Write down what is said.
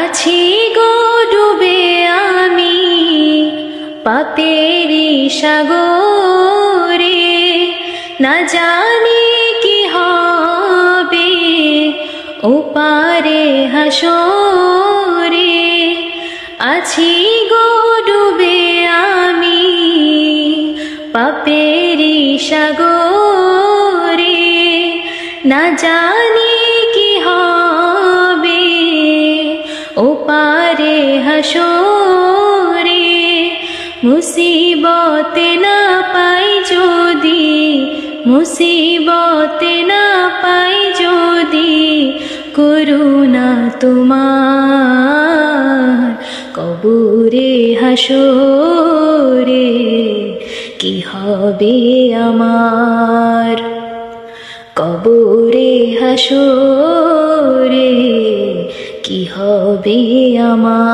আছি গো ডুবে আমি পাপেরি সাগরে, না জানি কি হবে ওপারে হাসরে। আছি গো ডুবে আমি পাপেরি সাগরে, না জানি কি হবে ওপারে হাসরে। মুসিবতে না পাই যদি, মুসিবতে না পাই যদি করুণা তোমার, কবরে হাসরে কি হবে আমার, কবরে হাসরে কি হবে আমার।